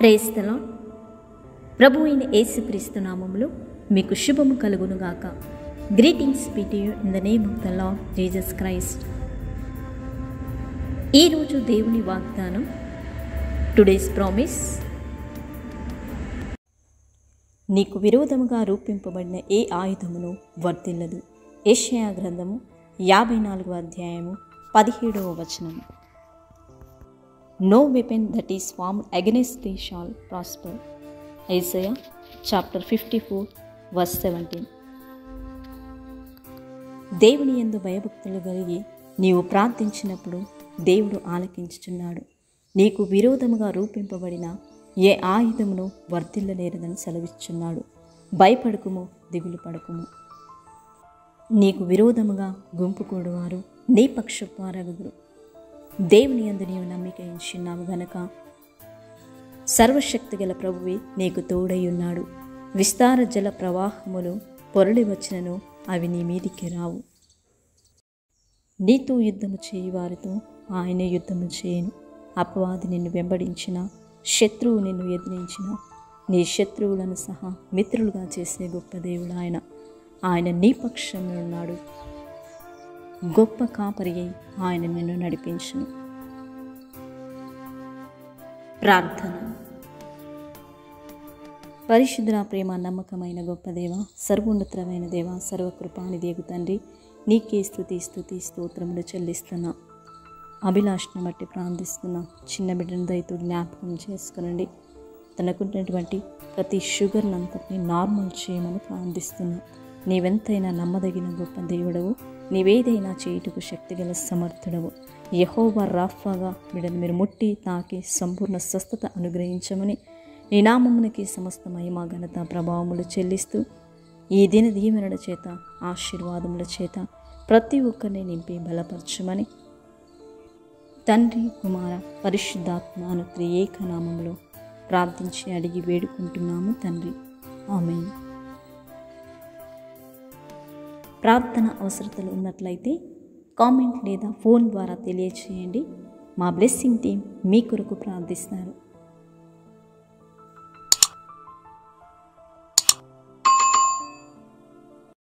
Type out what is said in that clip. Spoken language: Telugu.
Praise the lord. ప్రభు అయిన యేసుక్రీస్తు నామములో మీకు శుభము కలుగునుగాక. Greetings to you in the name of the lord Jesus Christ. ఈరోజు దేవుని వాగ్దానం, టుడేస్ ప్రామిస్. నీకు విరోధముగా రూపింపబడిన ఏ ఆయుధమును వర్తిల్లదు. యెషయా గ్రంథము 54వ అధ్యాయము 17వ వచనం. No weapon that is formed against thee shall prosper. Isaiah chapter 54 verse 17. దేవుని యందు భయభక్తులు కలిగి నీవు ప్రార్థించినప్పుడు దేవుడు ఆలకించుచున్నాడు. నీకు విరోధముగా రూపింపబడిన ఏ ఆయుధమును వర్ధిల్లలేరదని సెలవిస్తున్నాడు. భయపడకుము, దిగులు పడకుము. నీకు విరోధముగా గుంపు కూడువారు నీ పక్షపారగుదురు. దేవుని యందు నీవు నమ్మిక ఉంచున్నావు గనక సర్వశక్తి గల ప్రభువే నీకు తోడై ఉన్నాడు. విస్తార జల ప్రవాహములు పొరలి వచ్చినను అవి నీ మీదికి రావు. నీతో యుద్ధము చేయువారితో ఆయన యుద్ధము చేయను. అపవాది నిన్ను వెంబడించిన, శత్రువు నిన్ను ఎదిరించిన, నీ శత్రువులను సహా మిత్రులుగా చేసే గొప్ప దేవుడు ఆయన. ఆయన నీ పక్షంలో ఉన్నాడు. గొప్ప కాపరి అయి ఆయన నిన్ను నడిపించును. ప్రార్థన. పరిశుద్ధ ప్రేమ నమ్మకమైన గొప్ప దేవ, సర్వోన్నతమైన దేవ, సర్వకృపానిధి తండ్రి, నీకే స్తుతి స్తోత్రములు చెల్లిస్తున్నా. అభిలాషను బట్టి ప్రార్థిస్తున్నా. చిన్న బిడ్డను దయతో జ్ఞాపకం చేసుకునండి. తనకున్నటువంటి ప్రతి షుగర్నంతటిని నార్మల్ చేయమని ప్రార్థిస్తున్నా. నీవెంతైనా నమ్మదగిన గొప్ప దేవుడవు. నీవేదైనా చేయుటకు శక్తిగల సమర్థుడవు. యెహోవా రాఫాగా బిడ్డను మీరు ముట్టి తాకి సంపూర్ణ స్వస్థత అనుగ్రహించమని నీ నామమునికి సమస్త మహిమ ఘనత ప్రభావములు చెల్లిస్తూ ఈ దిన దీవెనల చేత, ఆశీర్వాదముల చేత ప్రతి ఒక్కరిని నింపి బలపరచమని తండ్రి, కుమార, పరిశుద్ధాత్మ అను త్రియేకనామములో ప్రార్థించి అడిగి వేడుకుంటున్నాము తండ్రి. ఆమేన్. ప్రార్థన అవసరతలు ఉన్నట్లయితే కామెంట్ లేదా ఫోన్ ద్వారా తెలియచేయండి. మా బ్లెస్సింగ్ టీం మీ కొరకు ప్రార్థిస్తారు.